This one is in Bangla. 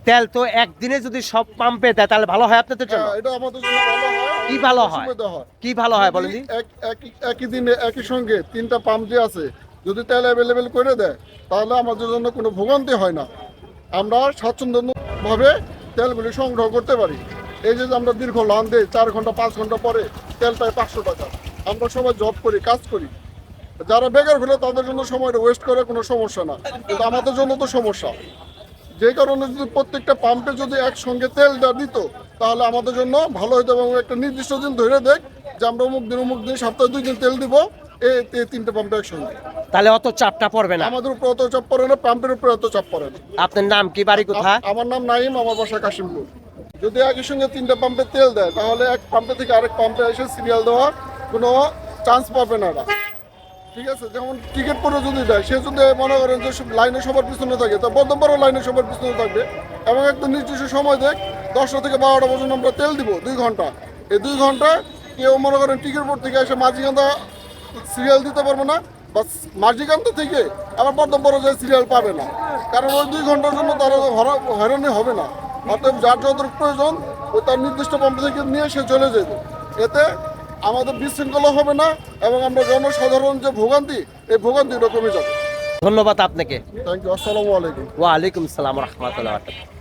তেল তো একদিনে যদি সব পাম্পে দেয় তাহলে ভালো হয় আপনাদের জন্য? এটা আমাদের জন্য ভালো হয়। কি ভালো হয়? সুবিধা হয়। কি ভালো হয় বলেন যদি দি? একই দিনে একই সঙ্গে 3টা পাম্প যে আছে যদি তেল অ্যাভেলেবেল করে দেয় তাহলে আমাদের জন্য কোনো ভোগান্তি হয় না। আমরা স্বাচ্ছন্দ্যভাবে তেলগুলি সংগ্রহ করতে পারি। এই যে আমরা দীর্ঘ লাইন দিই 4 ঘন্টা 5 ঘন্টা পরে তেল পাই 500 টাকা। আমরা সবাই জব করি, কাজ করি। যারা বেকার হলে তাদের জন্য সময়টা ওয়েস্ট করে কোনো সমস্যা না, কিন্তু আমাদের জন্য তো সমস্যা। যে কারণে যদি প্রত্যেকটা পাম্পে যদি একসঙ্গে তেলটা দিত তাহলে আমাদের জন্য ভালো হতো এবং একটা নির্দিষ্ট দিন ধরে দেখ যে আমরা অমুক দিন সপ্তাহে 2 দিন তেল দিব এই 3টে পাম্পে একসঙ্গে। তাহলে অত চাপটা পড়বে না। আমাদের উপর অত চাপ পড়ে না, পাম্পের উপরে অত চাপ পড়ে না। আপনার নাম কি, বাড়ি কোথা? আমার নাম নাইম, আমার বাসা কাশিমপুর। যদি একই সঙ্গে 3টা পাম্পে তেল দেয় তাহলে এক পাম্পে থেকে আরেক পাম্পে এসে সিরিয়াল দেওয়া কোনো চান্স পাবে না এরা। ঠিক আছে, যেমন টিকিট করে যদি দেয় সে যদি মনে করেন যে লাইনে সবার পিছনে থাকে তো বর্ধমানও লাইনে সবার পিছনে থাকবে এবং একটা নির্দিষ্ট সময় দেখ 10টা থেকে 12টা পর্যন্ত আমরা তেল দিব 2 ঘন্টা। এই 2 ঘন্টা কেউ মনে করেন টিকিট বোর্ড থেকে এসে মাঝিকান্দা সিরিয়াল দিতে পারবো না বা মাঝিকান্দা থেকে আবার বর্ধমান যায় সিরিয়াল পাবে না, কারণ ওই 2 ঘন্টার জন্য তারা হয়রানি হবে না। অতএব যার যতটুকু প্রয়োজন ওই তার নির্দিষ্ট পাম্প থেকে নিয়ে সে চলে যেত। এতে আমাদের বিশৃঙ্খলা হবে না এবং আমরা জনসাধারণ যে ভোগান্তি এই ভোগান্তিটা কমে যাবে। ধন্যবাদ আপনাকে। Thank you. আসসালামু আলাইকুম। ওয়ালাইকুম সালাম রহমতুল্লাহ।